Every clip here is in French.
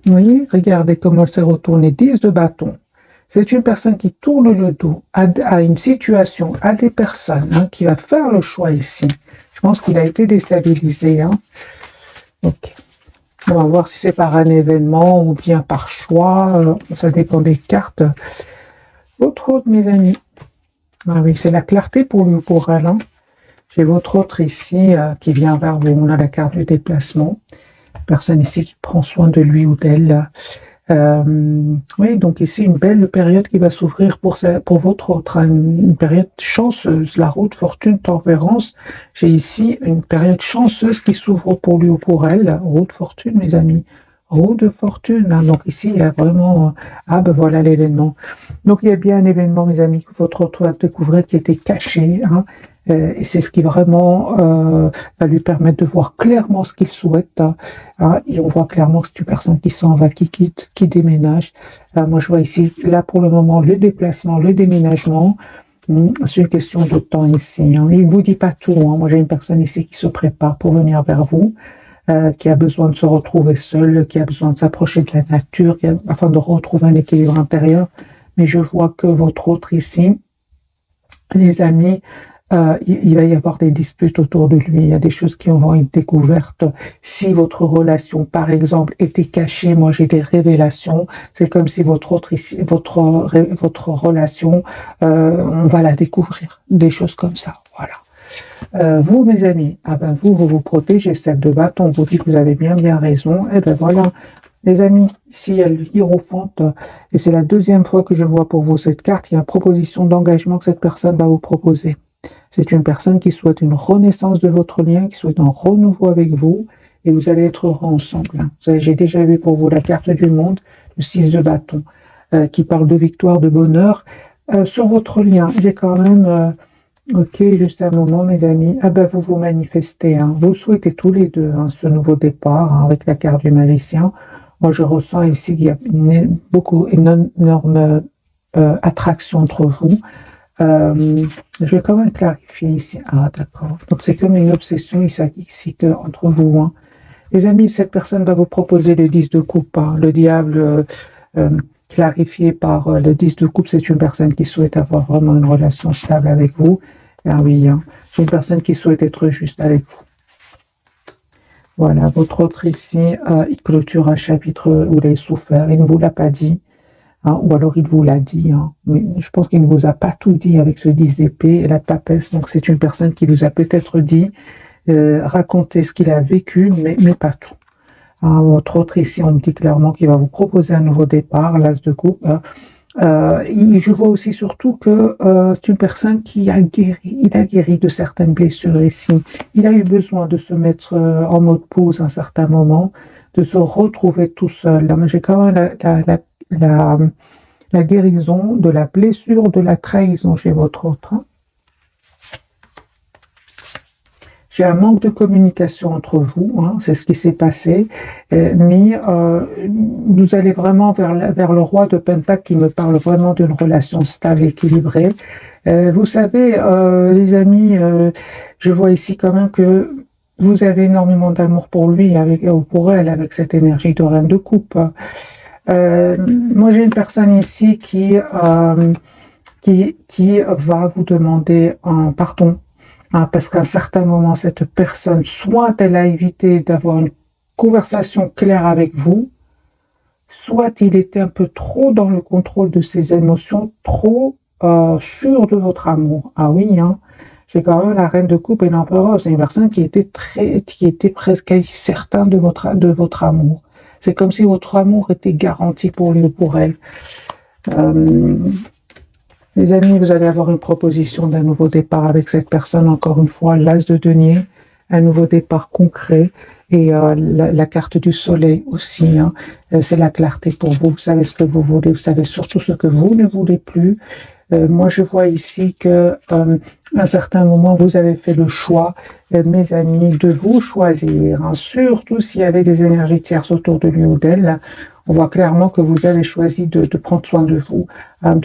Oui, regardez comment elle s'est retournée. 10 de bâton. C'est une personne qui tourne le dos à une situation, à des personnes, hein, qui va faire le choix ici. Je pense qu'il a été déstabilisé. Hein. Ok. On va voir si c'est par un événement ou bien par choix. Ça dépend des cartes. Votre autre, mes amis. Ah oui, c'est la clarté pour lui ou pour elle. Hein. J'ai votre autre ici qui vient vers vous. On a la carte du déplacement. Personne ici qui prend soin de lui ou d'elle. Oui, donc ici, une belle période qui va s'ouvrir pour votre autre, hein, une période chanceuse, la route, fortune, tempérance. J'ai ici une période chanceuse qui s'ouvre pour lui ou pour elle. Route, fortune, mes amis. Roue de fortune. Hein. Donc ici, il y a vraiment... Ah ben voilà l'événement. Donc il y a bien un événement, mes amis, que votre autre va découvrir qui était caché. Hein. Et c'est ce qui vraiment va lui permettre de voir clairement ce qu'il souhaite. Hein, et on voit clairement que c'est une personne qui s'en va, qui quitte, qui déménage. Moi, je vois ici, là pour le moment, le déplacement, le déménagement. C'est une question de temps ici. Hein. Il ne vous dit pas tout. Hein. Moi, j'ai une personne ici qui se prépare pour venir vers vous, qui a besoin de se retrouver seule, qui a besoin de s'approcher de la nature, afin de retrouver un équilibre intérieur. Mais je vois que votre autre ici, les amis, il va y avoir des disputes autour de lui, il y a des choses qui vont être découvertes. Si votre relation, par exemple, était cachée, moi j'ai des révélations, c'est comme si votre relation, on va la découvrir, des choses comme ça, voilà. Vous, mes amis, ah ben vous vous protégez, celle de bâton, vous dit que vous avez bien raison, et ben voilà. Les amis, ici il y a le hiérophante, et c'est la deuxième fois que je vois pour vous cette carte, il y a une proposition d'engagement que cette personne va vous proposer. C'est une personne qui souhaite une renaissance de votre lien, qui souhaite un renouveau avec vous, et vous allez être heureux ensemble. J'ai déjà vu pour vous la carte du monde, le 6 de bâton, qui parle de victoire, de bonheur. Sur votre lien, j'ai quand même... ok, juste un moment, mes amis. Ah ben, vous vous manifestez. Hein. Vous souhaitez tous les deux hein, ce nouveau départ hein, avec la carte du magicien. Moi, je ressens ici qu'il y a une énorme attraction entre vous. Je vais quand même clarifier ici. Ah, d'accord. Donc, c'est comme une obsession ici entre vous. Hein. Les amis, cette personne va vous proposer le 10 de coupe. Hein. Le diable, clarifié par le 10 de coupe, c'est une personne qui souhaite avoir vraiment une relation stable avec vous. Ah oui, hein. C'est une personne qui souhaite être juste avec vous. Voilà, votre autre ici, il clôture un chapitre où il a souffert. Il ne vous l'a pas dit. Hein, ou alors il vous l'a dit, hein, mais je pense qu'il ne vous a pas tout dit avec ce 10 d'épée et la papesse. Donc c'est une personne qui vous a peut-être dit, raconter ce qu'il a vécu, mais pas tout. Hein, votre autre ici, on me dit clairement qu'il va vous proposer un nouveau départ, l'as de coupe. Je vois aussi surtout que c'est une personne qui a guéri. Il a guéri de certaines blessures ici. Il a eu besoin de se mettre en mode pause à un certain moment, de se retrouver tout seul. Là, j'ai quand même la guérison de la blessure, de la trahison chez votre autre. Hein. J'ai un manque de communication entre vous, hein, c'est ce qui s'est passé, mais vous allez vraiment vers le roi de Pentacle qui me parle vraiment d'une relation stable, équilibrée. Vous savez, les amis, je vois ici quand même que vous avez énormément d'amour pour lui ou pour elle avec cette énergie de reine de coupe. Moi, j'ai une personne ici qui va vous demander un pardon. Hein, parce qu'à un certain moment, cette personne, soit elle a évité d'avoir une conversation claire avec vous, soit il était un peu trop dans le contrôle de ses émotions, trop sûr de votre amour. Ah oui, hein. J'ai quand même la reine de coupe et l'empereur, c'est une personne qui était presque quasi certain de votre amour. C'est comme si votre amour était garanti pour lui ou pour elle. Les amis, vous allez avoir une proposition d'un nouveau départ avec cette personne, encore une fois, l'as de denier, un nouveau départ concret, et la carte du soleil aussi. Hein. C'est la clarté pour vous, vous savez ce que vous voulez, vous savez surtout ce que vous ne voulez plus. Moi, je vois ici que À un certain moment, vous avez fait le choix, mes amis, de vous choisir, hein, surtout s'il y avait des énergies tierces autour de lui ou d'elle. On voit clairement que vous avez choisi de prendre soin de vous, hein,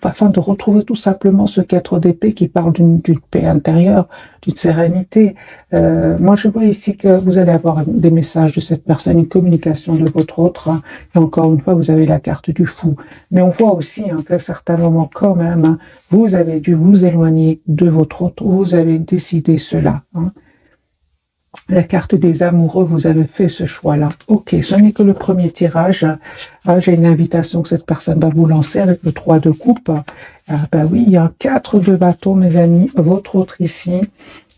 afin de retrouver tout simplement ce qu'être d'épée qui parle d'une paix intérieure, d'une sérénité. Moi, je vois ici que vous allez avoir des messages de cette personne, une communication de votre autre. Hein, et encore une fois, vous avez la carte du fou. Mais on voit aussi hein, qu'à certains moments, quand même, hein, vous avez dû vous éloigner de votre autre. Vous avez décidé cela. Hein. La carte des amoureux, vous avez fait ce choix-là. Ok, ce n'est que le premier tirage. Ah, j'ai une invitation que cette personne va vous lancer avec le 3 de coupe. Ah, bah oui, il y a un 4 de bâton, mes amis. Votre autre ici,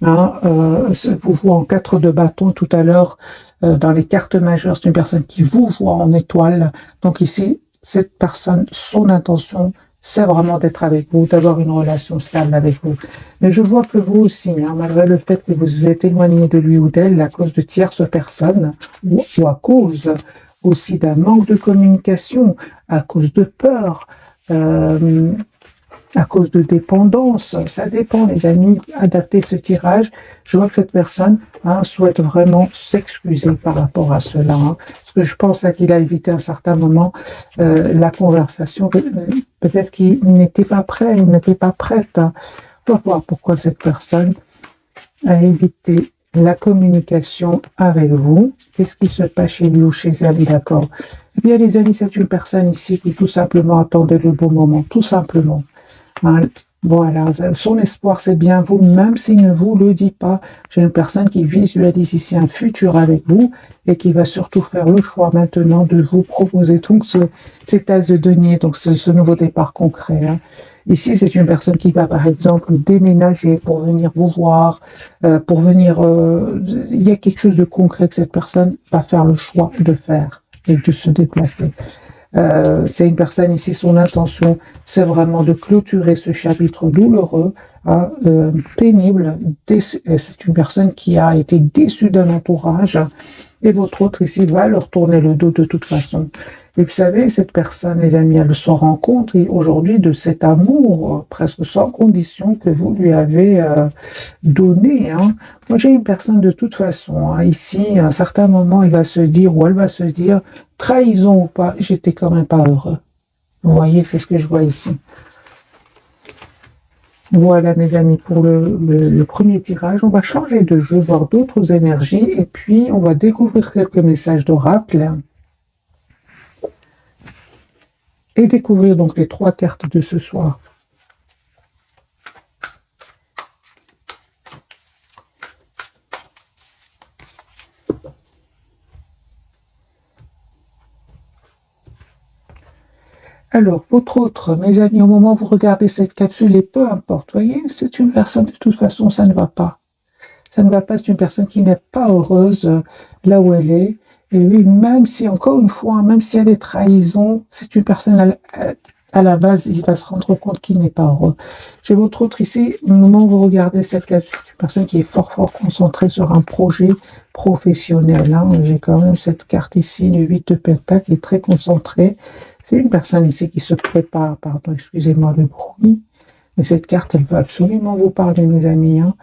hein, vous voit en 4 de bâton tout à l'heure. Dans les cartes majeures, c'est une personne qui vous voit en étoile. Donc ici, cette personne, son intention, c'est vraiment d'être avec vous, d'avoir une relation stable avec vous. Mais je vois que vous aussi, hein, malgré le fait que vous vous êtes éloigné de lui ou d'elle à cause de tierces personnes, ou à cause aussi d'un manque de communication, à cause de peur, à cause de dépendance, ça dépend les amis, adaptez ce tirage. Je vois que cette personne hein, souhaite vraiment s'excuser par rapport à cela. Hein, parce que je pense qu'il a évité à un certain moment la conversation. Peut-être qu'il n'était pas prêt, il n'était pas prête. Hein. On va voir pourquoi cette personne a évité la communication avec vous. Qu'est-ce qui se passe chez lui ou chez elle, d'accord? Eh bien les amis, c'est une personne ici qui tout simplement attendait le bon moment, tout simplement. Hein, voilà, son espoir c'est bien vous, même s'il ne vous le dit pas. J'ai une personne qui visualise ici un futur avec vous et qui va surtout faire le choix maintenant de vous proposer donc cet as de denier, donc ce nouveau départ concret. Hein. Ici, c'est une personne qui va par exemple déménager pour venir vous voir, pour venir... il y a quelque chose de concret que cette personne va faire le choix de faire et de se déplacer. C'est une personne ici, son intention, c'est vraiment de clôturer ce chapitre douloureux, hein, pénible. C'est une personne qui a été déçue d'un entourage et votre autre ici va leur tourner le dos de toute façon. Et vous savez, cette personne, les amis, elle se rend compte aujourd'hui de cet amour presque sans condition que vous lui avez donné. Hein. Moi, j'ai une personne de toute façon. Hein, ici, à un certain moment, il va se dire ou elle va se dire, trahison ou pas, j'étais quand même pas heureux. Vous voyez, c'est ce que je vois ici. Voilà, mes amis, pour le premier tirage. On va changer de jeu, voir d'autres énergies, et puis on va découvrir quelques messages d'oracle. Et découvrir donc les 3 cartes de ce soir. Alors, votre autre, mes amis, au moment où vous regardez cette capsule, et peu importe, voyez, c'est une personne, de toute façon, ça ne va pas. Ça ne va pas, c'est une personne qui n'est pas heureuse là où elle est. Et oui, même si, encore une fois, même s'il y a des trahisons, c'est une personne à la base, il va se rendre compte qu'il n'est pas heureux. J'ai votre autre ici, au moment où vous regardez cette capsule, c'est une personne qui est fort concentrée sur un projet professionnel. Hein. J'ai quand même cette carte ici, le 8 de Pentacle, qui est très concentrée. C'est une personne ici qui se prépare, pardon, excusez-moi le bruit, mais cette carte, elle va absolument vous parler, mes amis. Hein.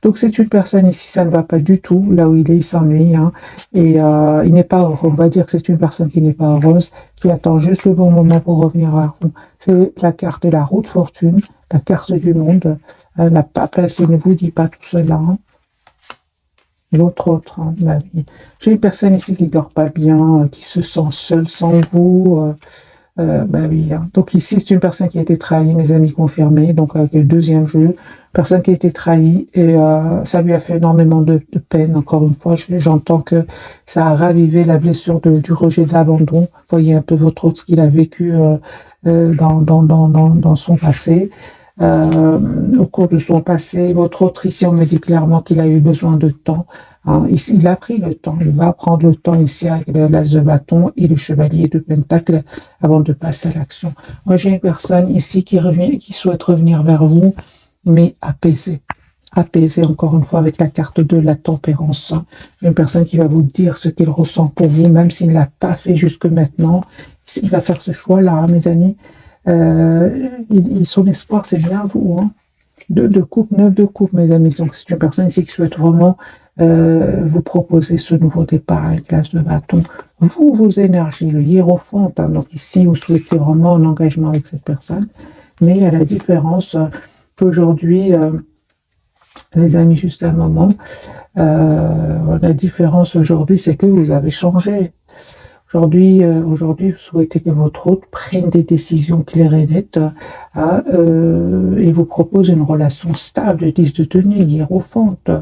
Donc, c'est une personne ici, ça ne va pas du tout, là où il est, il s'ennuie, hein, et il n'est pas heureux. On va dire que c'est une personne qui n'est pas heureuse, qui attend juste le bon moment pour revenir vers vous. C'est la carte de la roue de fortune, la carte du monde, la papesse, il ne vous dit pas tout cela. Hein. L'autre autre, hein, ma vie. J'ai une personne ici qui ne dort pas bien, qui se sent seule sans vous. Ben oui. Hein. Donc ici, c'est une personne qui a été trahie, mes amis confirmés. Donc avec le deuxième jeu, personne qui a été trahie et ça lui a fait énormément de peine. Encore une fois, j'entends que ça a ravivé la blessure du rejet, de l'abandon. Voyez un peu votre autre ce qu'il a vécu dans son passé. Au cours de son passé. Votre autre ici, on me dit clairement qu'il a eu besoin de temps. Hein. Ici, il a pris le temps. Il va prendre le temps ici avec l'as de bâton et le chevalier de pentacle avant de passer à l'action. Moi, j'ai une personne ici qui souhaite revenir vers vous, mais apaisée. Apaisée, encore une fois, avec la carte de la tempérance. J'ai une personne qui va vous dire ce qu'il ressent pour vous, même s'il ne l'a pas fait jusque maintenant. Il va faire ce choix-là, hein, mes amis. Son espoir, c'est bien vous. Hein. 2 de coupe, 9 de coupe, mes amis. Donc, c'est une personne ici qui souhaite vraiment vous proposer ce nouveau départ avec l'as de bâton. Vous, vos énergies, le hiérophant, hein, donc ici, vous souhaitez vraiment un engagement avec cette personne. Mais il y a la différence qu'aujourd'hui, les amis, juste un moment, la différence aujourd'hui, c'est que vous avez changé. Aujourd'hui, vous souhaitez que votre hôte prenne des décisions claires et nettes et vous propose une relation stable, 10 de denier, hiérophante.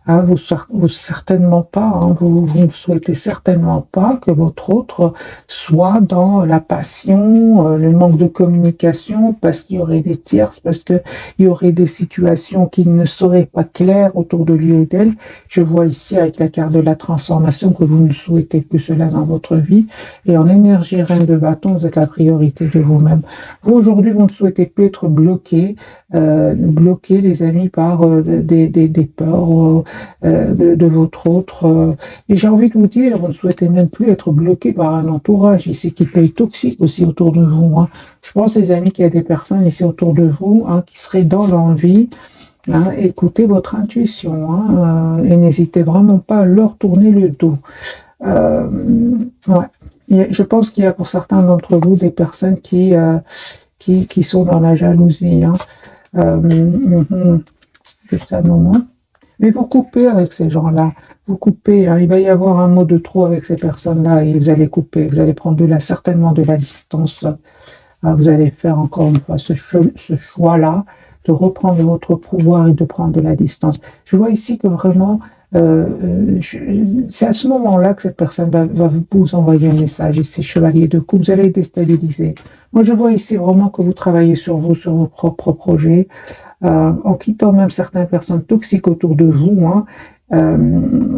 Hein, vous certainement pas, hein, vous ne souhaitez certainement pas que votre autre soit dans la passion, le manque de communication, parce qu'il y aurait des tierces, parce qu'il y aurait des situations qui ne seraient pas claires autour de lui ou d'elle. Je vois ici avec la carte de la transformation que vous ne souhaitez plus cela dans votre vie. Et en énergie reine de bâton, vous êtes la priorité de vous-même. Vous, aujourd'hui, vous ne souhaitez plus être bloqué, les amis, par des peurs, de votre autre. Et j'ai envie de vous dire, vous ne souhaitez même plus être bloqué par un entourage ici qui peut être toxique aussi autour de vous. Hein. Je pense, les amis, qu'il y a des personnes ici autour de vous qui seraient dans l'envie. Écoutez votre intuition et n'hésitez vraiment pas à leur tourner le dos. Ouais. Je pense qu'il y a pour certains d'entre vous des personnes qui sont dans la jalousie. Juste un moment. Mais vous coupez avec ces gens-là. Vous coupez. Il va y avoir un mot de trop avec ces personnes-là et vous allez couper. Vous allez prendre certainement de la distance. Vous allez faire encore une fois ce choix-là de reprendre votre pouvoir et de prendre de la distance. Je vois ici que vraiment, c'est à ce moment-là que cette personne va vous envoyer un message, ici, chevalier de coupe, vous allez déstabiliser. Moi, je vois ici vraiment que vous travaillez sur vous, sur vos propres projets, en quittant même certaines personnes toxiques autour de vous,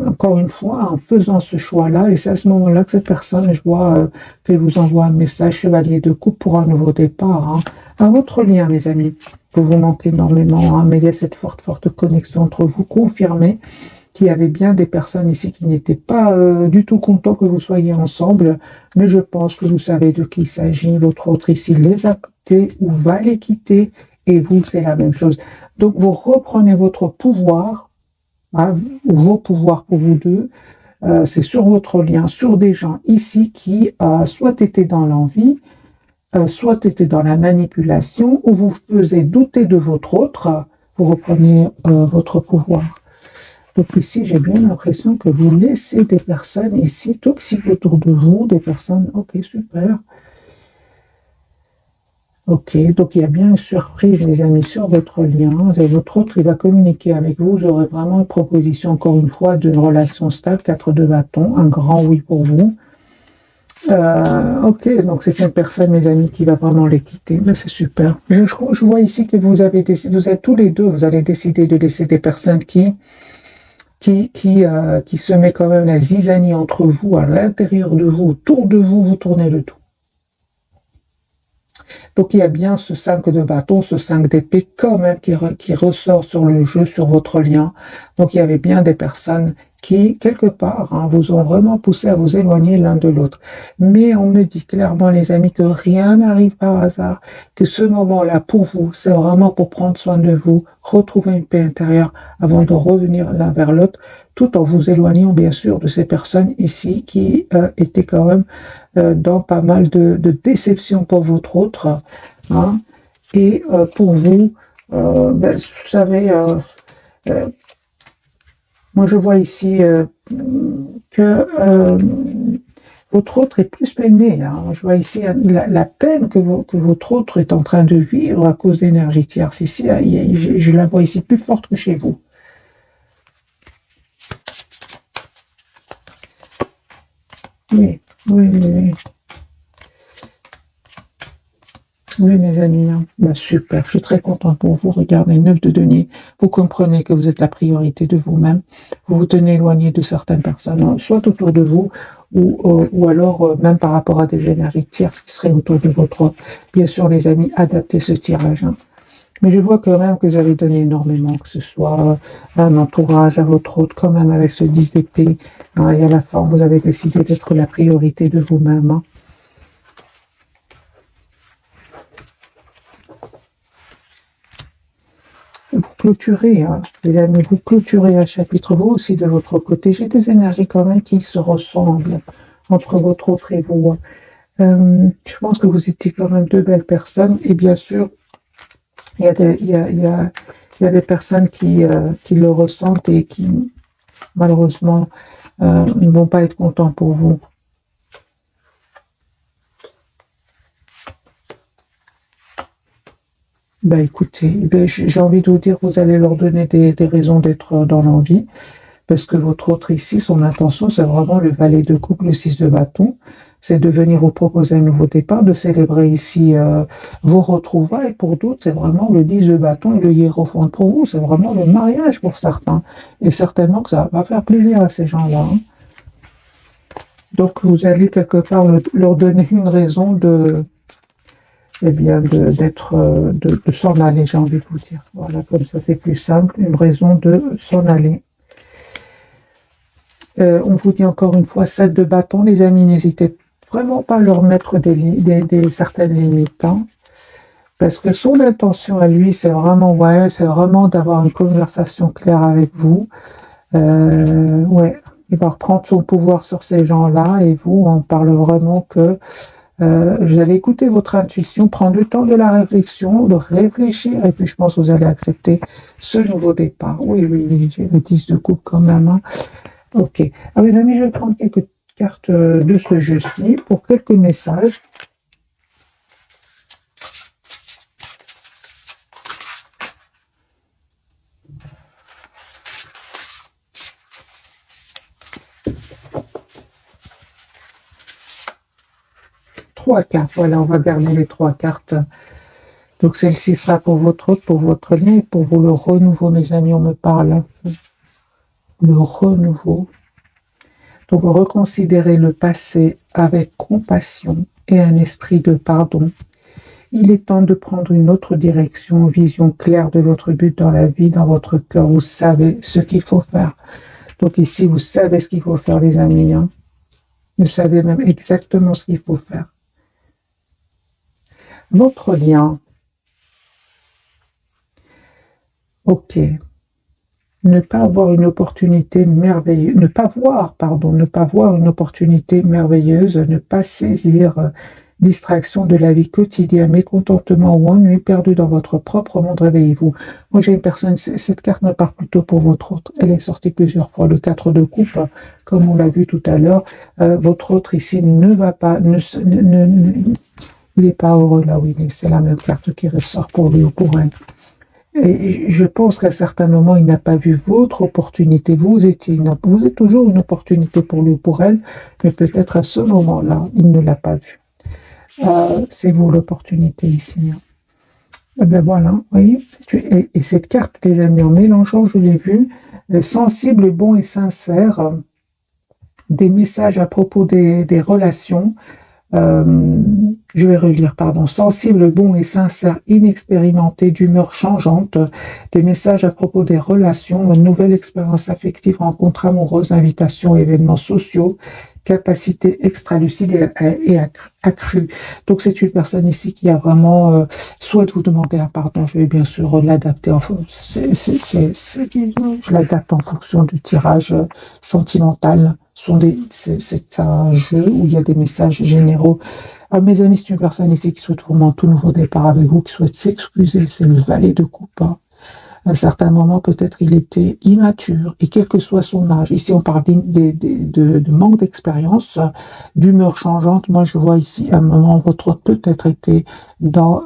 encore une fois, en faisant ce choix-là, et c'est à ce moment-là que cette personne, je vois, qu'elle vous envoie un message, chevalier de coupe, pour un nouveau départ. Un autre lien, mes amis, que vous manquez énormément, mais il y a cette forte connexion entre vous. Confirmez qu'il y avait bien des personnes ici qui n'étaient pas du tout contents que vous soyez ensemble, mais je pense que vous savez de qui il s'agit. Votre autre ici les a quittés ou va les quitter, et vous, c'est la même chose. Donc, vous reprenez votre pouvoir, vos pouvoirs pour vous deux, c'est sur votre lien, sur des gens ici qui soit étaient dans l'envie, soit étaient dans la manipulation, ou vous faisiez douter de votre autre, vous reprenez votre pouvoir. Donc ici, j'ai bien l'impression que vous laissez des personnes ici toxiques autour de vous, des personnes, ok, super. Ok, donc il y a bien une surprise, les amis, sur votre lien. Et votre autre, il va communiquer avec vous. Vous aurez vraiment une proposition, encore une fois, de relation stable, 4 de bâton, un grand oui pour vous. Ok, donc c'est une personne, mes amis, qui va vraiment les quitter. Mais c'est super. Je vois ici que vous avez décidé, vous êtes tous les deux, vous allez décider de laisser des personnes qui se met quand même la zizanie entre vous, à l'intérieur de vous, autour de vous, vous tournez le tout. Donc il y a bien ce 5 de bâton, ce 5 d'épée quand même qui ressort sur le jeu, sur votre lien. Donc il y avait bien des personnes qui, quelque part, vous ont vraiment poussé à vous éloigner l'un de l'autre. Mais on me dit clairement, les amis, que rien n'arrive par hasard, que ce moment-là, pour vous, c'est vraiment pour prendre soin de vous, retrouver une paix intérieure avant de revenir l'un vers l'autre, tout en vous éloignant, bien sûr, de ces personnes ici qui étaient quand même dans pas mal de déceptions pour votre autre. Et pour vous, vous savez, moi je vois ici que votre autre est plus peiné. Je vois ici la peine que votre autre est en train de vivre à cause d'énergie tierce. Ici, je la vois ici plus forte que chez vous. Oui. Oui, mes amis, super, je suis très contente pour vous. Regardez, 9 de denier, vous comprenez que vous êtes la priorité de vous-même. Vous vous tenez éloigné de certaines personnes, soit autour de vous, ou alors même par rapport à des énergies tierces qui seraient autour de votre. Bien sûr, les amis, adaptez ce tirage. Mais je vois quand même que vous avez donné énormément, que ce soit un entourage à votre autre, quand même avec ce 10 d'épée. Et à la fin, vous avez décidé d'être la priorité de vous-même. vous clôturez, hein, les amis, vous clôturez un chapitre, vous aussi de votre côté. J'ai des énergies quand même qui se ressemblent entre votre autre et vous. Je pense que vous étiez quand même deux belles personnes et bien sûr, il y a des personnes qui le ressentent et qui, malheureusement, ne vont pas être contents pour vous. Ben écoutez, ben, j'ai envie de vous dire, vous allez leur donner des raisons d'être dans l'envie, parce que votre autre ici, son intention, c'est vraiment le valet de coupe, le 6 de bâton, c'est de venir vous proposer un nouveau départ, de célébrer ici vos retrouvailles. Pour d'autres, c'est vraiment le 10 de bâton et le hiérophante. Pour vous, c'est vraiment le mariage pour certains. Et certainement que ça va faire plaisir à ces gens-là. Hein. Donc, vous allez quelque part leur donner une raison eh bien, de s'en aller, j'ai envie de vous dire. Voilà, comme ça, c'est plus simple, une raison de s'en aller. On vous dit encore une fois, 7 de bâton, les amis, n'hésitez vraiment pas à leur mettre certaines limites, hein, parce que son intention à lui, c'est vraiment, ouais, c'est vraiment d'avoir une conversation claire avec vous. Ouais, il va reprendre son pouvoir sur ces gens-là, et vous, on parle vraiment que vous allez écouter votre intuition, prendre le temps de la réflexion, de réfléchir, et puis je pense que vous allez accepter ce nouveau départ. Oui, oui, oui, j'ai le 10 de coupe quand même. Hein. Ok. Alors les amis, je vais prendre quelques cartes de ce jeu-ci pour quelques messages. Trois cartes, voilà, on va garder les trois cartes. Donc celle-ci sera pour votre lien et pour vous le renouveau, mes amis, on me parle. Le renouveau. Donc reconsidérez le passé avec compassion et un esprit de pardon. Il est temps de prendre une autre direction, une vision claire de votre but dans la vie, dans votre cœur. Vous savez ce qu'il faut faire. Donc ici, vous savez ce qu'il faut faire, les amis. Hein. Vous savez même exactement ce qu'il faut faire. Votre lien. Ok. Ne pas voir une opportunité merveilleuse, ne pas voir une opportunité merveilleuse, ne pas saisir distraction de la vie quotidienne, mécontentement ou ennui perdu dans votre propre monde, réveillez-vous. Moi, j'ai une personne, cette carte me parle plutôt pour votre autre. Elle est sortie plusieurs fois, le 4 de coupe, comme on l'a vu tout à l'heure. Votre autre ici ne va pas, il n'est pas heureux là où il est. C'est la même carte qui ressort pour lui ou pour elle. Et je pense qu'à certains moments, il n'a pas vu votre opportunité. Vous êtes toujours une opportunité pour lui ou pour elle, mais peut-être à ce moment-là, il ne l'a pas vu. C'est vous l'opportunité ici. Et bien voilà, vous voyez. Et cette carte, les amis, en mélangeant, je l'ai vu, sensible, bon et sincère, des messages à propos des relations. Je vais relire, pardon. Sensible, bon et sincère, inexpérimenté, d'humeur changeante, des messages à propos des relations, une nouvelle expérience affective, rencontre amoureuse, invitations, événements sociaux, capacité extra-lucide et accrue. Donc c'est une personne ici qui a vraiment souhaite vous demander un pardon. Je vais bien sûr l'adapter. Je l'adapte en fonction du tirage sentimental. C'est un jeu où il y a des messages généraux. Alors, mes amis, c'est une personne ici qui souhaite vraiment un tout nouveau départ avec vous, qui souhaite s'excuser. C'est le valet de coupe. Hein. À un certain moment, peut-être il était immature, et quel que soit son âge. Ici, on parle de manque d'expérience, d'humeur changeante. Moi, je vois ici un moment où votre autre peut-être été dans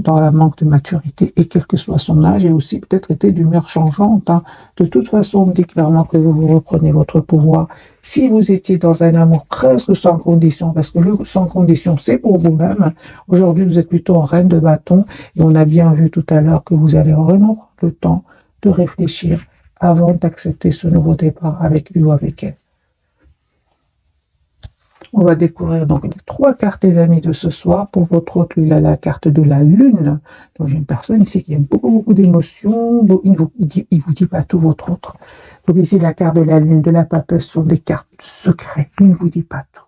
la manque de maturité, et quel que soit son âge, et aussi peut-être été d'humeur changeante. Hein. De toute façon, on me dit clairement que vous reprenez votre pouvoir. Si vous étiez dans un amour presque sans condition, parce que le sans condition, c'est pour vous-même. Aujourd'hui, vous êtes plutôt en reine de bâton, et on a bien vu tout à l'heure que vous allez vraiment prendre le temps de réfléchir avant d'accepter ce nouveau départ avec lui ou avec elle. On va découvrir donc les trois cartes, les amis, de ce soir. Pour votre autre, il a la carte de la lune. Donc j'ai une personne ici qui aime beaucoup d'émotions. Il vous dit pas tout, votre autre. Donc ici, la carte de la lune, de la papesse sont des cartes secrètes. Il ne vous dit pas tout.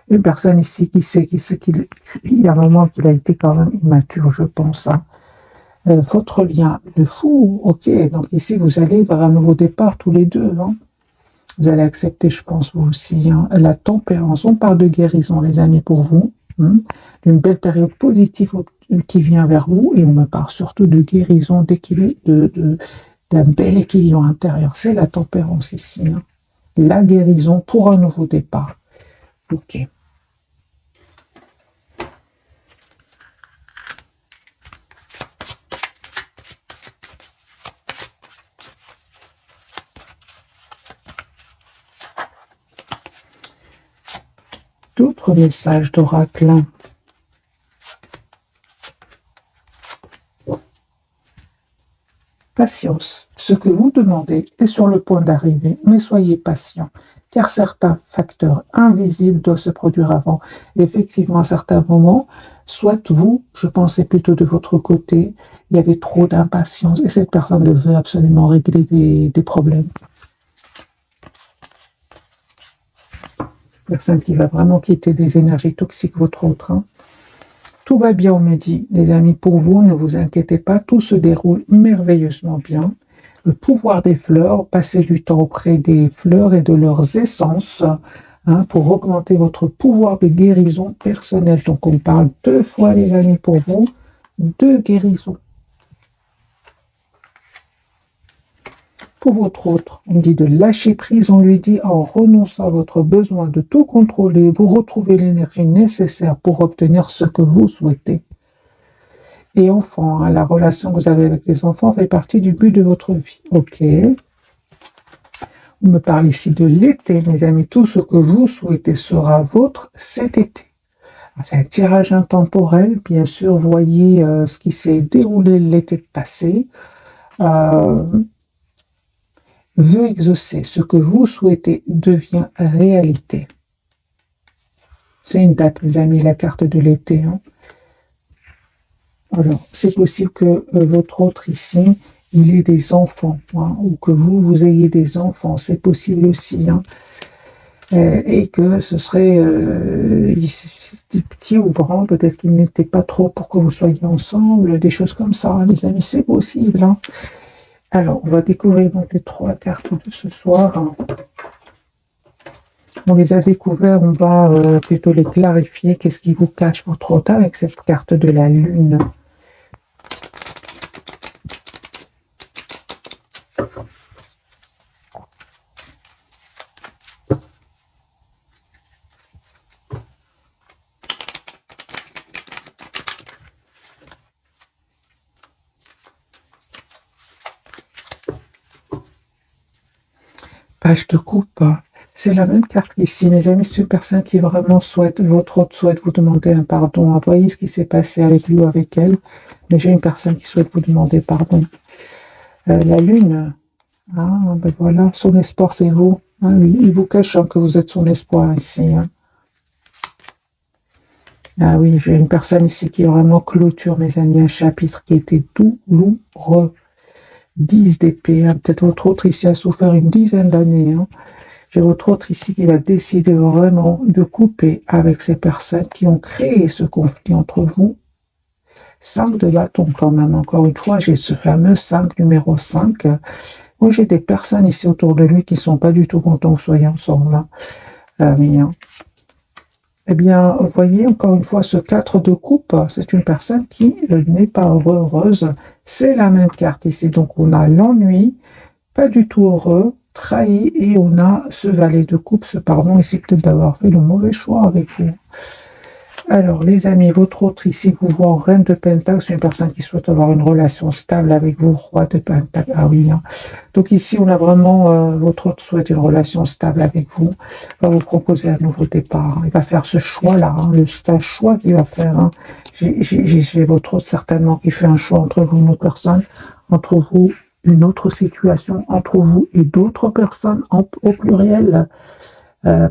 Une personne ici qui sait qu'il y a un moment qu'il a été quand même immature, je pense. Hein. votre lien, le fou, ok, donc ici vous allez vers un nouveau départ tous les deux, hein. Vous allez accepter, je pense, vous aussi, hein, la tempérance. On parle de guérison, les amis, pour vous, hein, d'une belle période positive qui vient vers vous, et on me parle surtout de guérison, d'équilibre, d'un bel équilibre intérieur. C'est la tempérance ici, hein. La guérison pour un nouveau départ. Ok. D'autres messages d'oracle. Patience. Ce que vous demandez est sur le point d'arriver, mais soyez patient, car certains facteurs invisibles doivent se produire avant. Effectivement, à certains moments, soit vous, je pensais plutôt de votre côté, il y avait trop d'impatience et cette personne devait absolument régler des problèmes. Personne qui va vraiment quitter des énergies toxiques, votre autre. Hein. Tout va bien, on me dit, les amis, pour vous, ne vous inquiétez pas, tout se déroule merveilleusement bien. Le pouvoir des fleurs, passez du temps auprès des fleurs et de leurs essences, hein, pour augmenter votre pouvoir de guérison personnelle. Donc, on parle 2 fois, les amis, pour vous, 2 guérisons. Pour votre autre, on dit de lâcher prise, on lui dit en renonçant à votre besoin de tout contrôler, vous retrouvez l'énergie nécessaire pour obtenir ce que vous souhaitez. Et enfant, hein, la relation que vous avez avec les enfants fait partie du but de votre vie. Ok. On me parle ici de l'été, mes amis. Tout ce que vous souhaitez sera vôtre cet été. C'est un tirage intemporel, bien sûr. Voyez ce qui s'est déroulé l'été passé. Veut exaucer, ce que vous souhaitez devient réalité. C'est une date, mes amis, la carte de l'été. Hein. Alors, c'est possible que votre autre ici, il ait des enfants, hein, ou que vous ayez des enfants, c'est possible aussi. Hein. Et que ce serait petit ou grand, peut-être qu'il n'était pas trop pour que vous soyez ensemble, des choses comme ça, hein, les amis, c'est possible. Hein. Alors, on va découvrir donc les 3 cartes de ce soir. On les a découverts, on va plutôt les clarifier. Qu'est-ce qui vous cache votre autre avec cette carte de la lune? Page de coupe. C'est la même carte qu'ici, mes amis. C'est une personne qui vraiment souhaite, votre autre souhaite vous demander un pardon. Voyez ce qui s'est passé avec lui ou avec elle. Mais j'ai une personne qui souhaite vous demander pardon. La lune, ah, ben voilà, son espoir c'est vous. Hein, il vous cache que vous êtes son espoir ici. Hein. Ah oui, j'ai une personne ici qui vraiment clôture, mes amis, un chapitre qui était douloureux. 10 d'épée, hein. Peut-être votre autre ici a souffert une dizaine d'années. Hein. J'ai votre autre ici qui va décider vraiment de couper avec ces personnes qui ont créé ce conflit entre vous. 5 de bâton quand même, encore une fois, j'ai ce fameux 5, numéro 5. Moi, j'ai des personnes ici autour de lui qui ne sont pas du tout contents que vous soyez ensemble. Hein. Hein. Eh bien, vous voyez, encore une fois, ce 4 de coupe, c'est une personne qui n'est pas heureuse. C'est la même carte ici. Donc, on a l'ennui, pas du tout heureux, trahi, et on a ce valet de coupe, ce pardon ici, peut-être d'avoir fait le mauvais choix avec vous. Alors, les amis, votre autre ici, vous voit en reine de Pentacle, c'est une personne qui souhaite avoir une relation stable avec vous, roi de Pentacle. Ah oui, hein. Donc ici, on a vraiment, votre autre souhaite une relation stable avec vous, va vous proposer un nouveau départ. Il va faire ce choix-là, hein. C'est un choix qu'il va faire. Hein. J'ai votre autre certainement qui fait un choix entre vous, une autre personne, entre vous, une autre situation, entre vous et d'autres personnes au pluriel.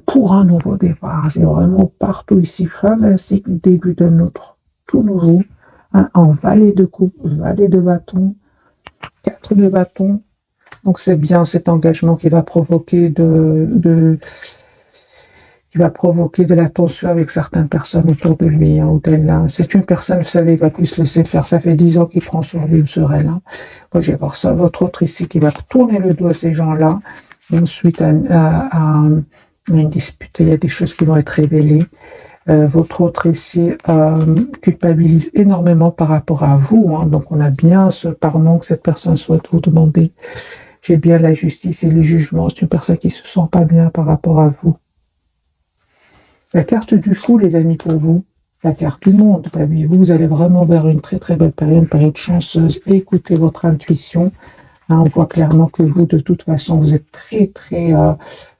Pour un nouveau départ. J'ai vraiment partout ici, fin d'un cycle, début d'un autre, tout nouveau, hein, en valet de coupe, valet de bâton, 4 de bâton. Donc c'est bien cet engagement qui va provoquer qui va provoquer de la tension avec certaines personnes autour de lui ou d'elle. C'est une personne, vous savez, il va plus se laisser faire. Ça fait 10 ans qu'il prend sur lui ou sur elle. Moi, j'ai voir ça. Votre autre ici qui va tourner le dos à ces gens-là. Ensuite, à une dispute, il y a des choses qui vont être révélées. Votre autre ici culpabilise énormément par rapport à vous. Donc, on a bien ce pardon que cette personne souhaite vous demander. J'ai bien la justice et le jugement. C'est une personne qui se sent pas bien par rapport à vous. La carte du fou, les amis, pour vous. La carte du monde. Bah oui, vous allez vraiment vers une très très belle période, une période chanceuse. Écoutez votre intuition. On voit clairement que vous, de toute façon, vous êtes très très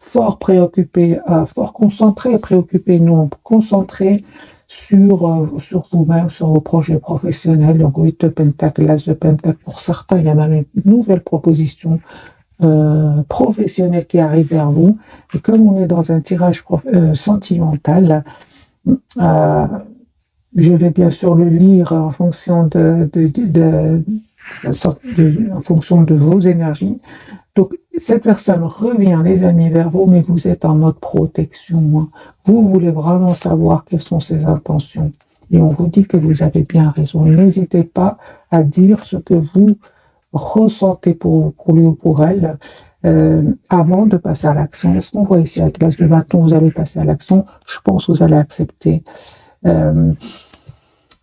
fort préoccupé, fort concentré, préoccupé, non, concentré sur vous-même, sur vos projets professionnels. Donc, 8 de Pentacle, l'As de Pentacle. Pour certains, il y en a une nouvelle proposition professionnelle qui arrive vers vous. Et comme on est dans un tirage sentimental, je vais bien sûr le lire en fonction en fonction de vos énergies. Donc, cette personne revient, les amis, vers vous, mais vous êtes en mode protection. Vous voulez vraiment savoir quelles sont ses intentions. Et on vous dit que vous avez bien raison. N'hésitez pas à dire ce que vous ressentez pour lui ou pour elle avant de passer à l'action. Est-ce qu'on voit ici avec l'As de bâton, vous allez passer à l'action? Je pense que vous allez accepter.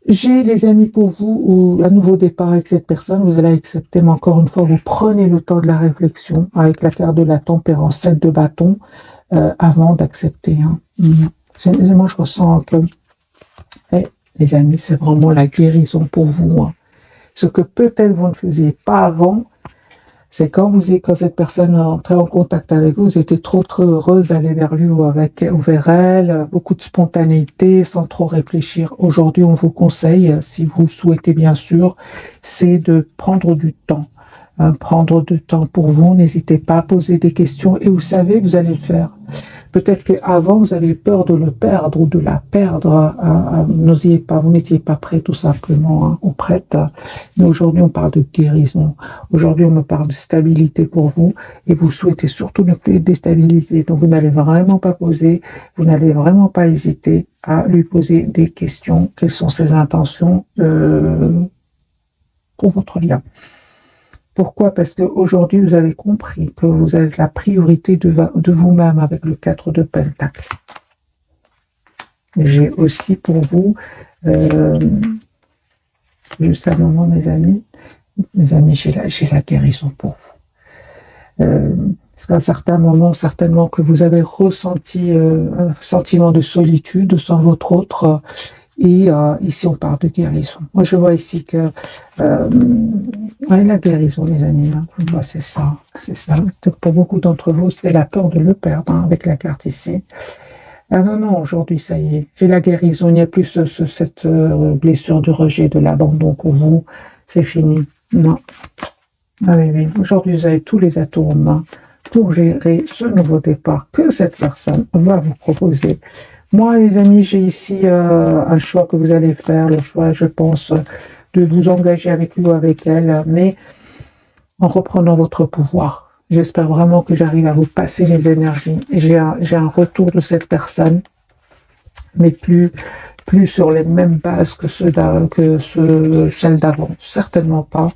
J'ai, les amis, pour vous, un nouveau départ avec cette personne, vous allez accepter, mais encore une fois, vous prenez le temps de la réflexion avec la carte de la tempérance, 7 de bâton, avant d'accepter. Moi, je ressens que, les amis, c'est vraiment la guérison pour vous. Ce que peut-être vous ne faisiez pas avant, c'est quand cette personne entrait en contact avec vous, vous étiez trop heureuse d'aller vers lui ou vers elle, beaucoup de spontanéité, sans trop réfléchir. Aujourd'hui, on vous conseille, si vous le souhaitez bien sûr, c'est de prendre du temps. Prendre du temps pour vous, n'hésitez pas à poser des questions et vous savez, vous allez le faire. Peut-être qu'avant, vous avez peur de le perdre ou de la perdre. Vous n'étiez pas prêt tout simplement, ou prête. Mais aujourd'hui, on parle de guérison. Aujourd'hui, on me parle de stabilité pour vous et vous souhaitez surtout ne plus être déstabilisé. Donc, vous n'allez vraiment pas vous n'allez vraiment pas hésiter à lui poser des questions. Quelles sont ses intentions pour votre lien? Pourquoi? Parce qu'aujourd'hui, vous avez compris que vous avez la priorité de vous-même avec le 4 de Pentacle. J'ai aussi pour vous, juste un moment, mes amis, j'ai la guérison pour vous. Parce qu'à un certain moment, certainement que vous avez ressenti un sentiment de solitude sans votre autre. Et ici, on parle de guérison. Moi, je vois ici que la guérison, les amis, c'est ça. Pour beaucoup d'entre vous, c'était la peur de le perdre, avec la carte ici. Ah non, aujourd'hui, ça y est. J'ai la guérison. Il n'y a plus cette blessure de rejet, de l'abandon pour vous. C'est fini. Non. Ah oui. Aujourd'hui, vous avez tous les atouts en main pour gérer ce nouveau départ que cette personne va vous proposer. Moi, les amis, j'ai ici un choix que vous allez faire, le choix, je pense, de vous engager avec lui ou avec elle, mais en reprenant votre pouvoir. J'espère vraiment que j'arrive à vous passer les énergies. J'ai un retour de cette personne, mais plus sur les mêmes bases que celles d'avant. Certainement pas.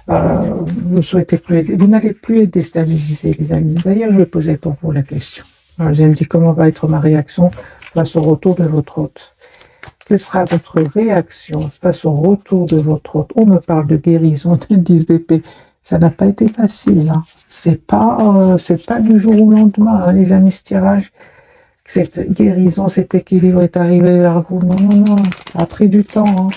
Vous n'allez plus être déstabilisé, les amis. D'ailleurs, je vais poser pour vous la question. Alors, vous allez me dire comment va être ma réaction face au retour de votre hôte. Quelle sera votre réaction face au retour de votre hôte? On me parle de guérison, d'indice d'épée. Ça n'a pas été facile. C'est pas du jour au lendemain, les amis, ce tirage. Cette guérison, cet équilibre est arrivé vers vous. Non. Ça a pris du temps.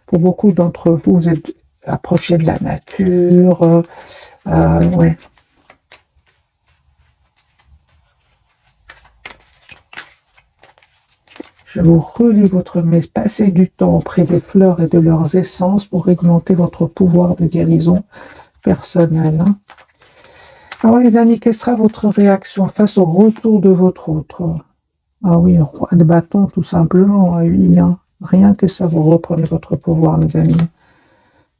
Pour beaucoup d'entre vous, vous êtes approchés de la nature. Ouais. Je vous relis votre messe. Passez du temps auprès des fleurs et de leurs essences pour augmenter votre pouvoir de guérison personnelle. Alors les amis, quelle sera votre réaction face au retour de votre autre? Ah oui, roi de bâton, tout simplement. Oui, Rien que ça, vous reprenez votre pouvoir, mes amis.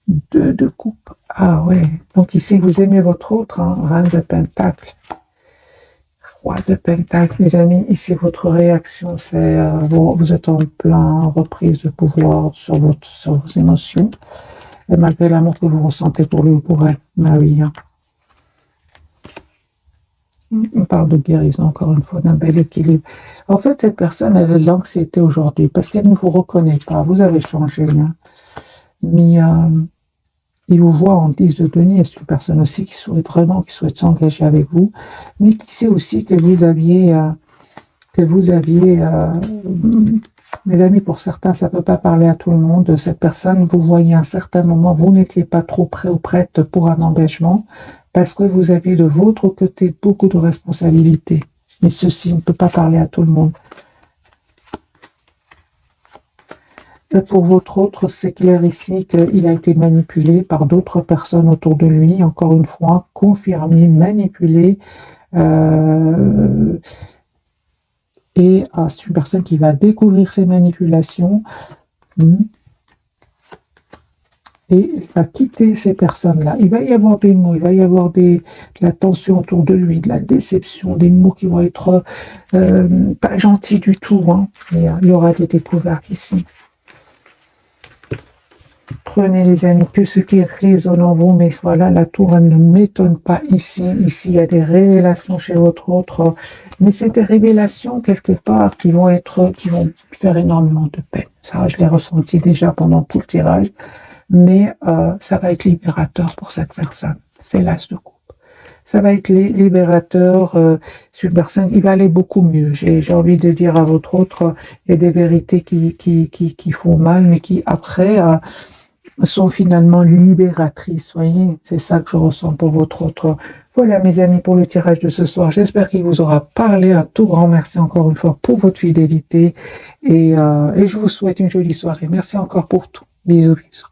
2 de coupe. Ah ouais. Donc ici, vous aimez votre autre, hein, reine de pentacle. Roi de pentacle, les amis. Ici, votre réaction, c'est vous êtes en plein reprise de pouvoir sur vos émotions. Et malgré l'amour que vous ressentez pour lui ou pour elle, Marie. Hein. On parle de guérison, encore une fois, d'un bel équilibre. En fait, cette personne, elle a de l'anxiété aujourd'hui parce qu'elle ne vous reconnaît pas. Vous avez changé, hein. Mais il vous voit en 10 de denier. C'est une personne aussi qui souhaite vraiment, qui souhaite s'engager avec vous, mais qui sait aussi que vous aviez, mes amis, pour certains, ça ne peut pas parler à tout le monde. Cette personne, vous voyez à un certain moment, vous n'étiez pas trop prêt ou prête pour un engagement parce que vous aviez de votre côté beaucoup de responsabilités. Mais ceci ne peut pas parler à tout le monde. Et pour votre autre, c'est clair ici qu'il a été manipulé par d'autres personnes autour de lui. Encore une fois, confirmé, manipulé. Et c'est une personne qui va découvrir ces manipulations et il va quitter ces personnes-là. Il va y avoir des mots, il va y avoir de la tension autour de lui, de la déception, des mots qui vont être pas gentils du tout. Hein. Et il y aura des découvertes ici. Prenez les amis, que ce qui résonne en vous, mais voilà, la tour, elle ne m'étonne pas ici. Ici, il y a des révélations chez votre autre, mais c'est des révélations quelque part qui vont faire énormément de peine. Ça, je l'ai ressenti déjà pendant tout le tirage, mais ça va être libérateur pour cette personne. C'est l'as de coupe. Ça va être libérateur. C'est une personne qui va aller beaucoup mieux. J'ai envie de dire à votre autre, il y a des vérités qui font mal, mais qui après sont finalement libératrices. Voyez, c'est ça que je ressens pour votre autre. Voilà mes amis pour le tirage de ce soir. J'espère qu'il vous aura parlé. Un tout grand merci encore une fois pour votre fidélité et je vous souhaite une jolie soirée. Merci encore pour tout. Bisous, bisous.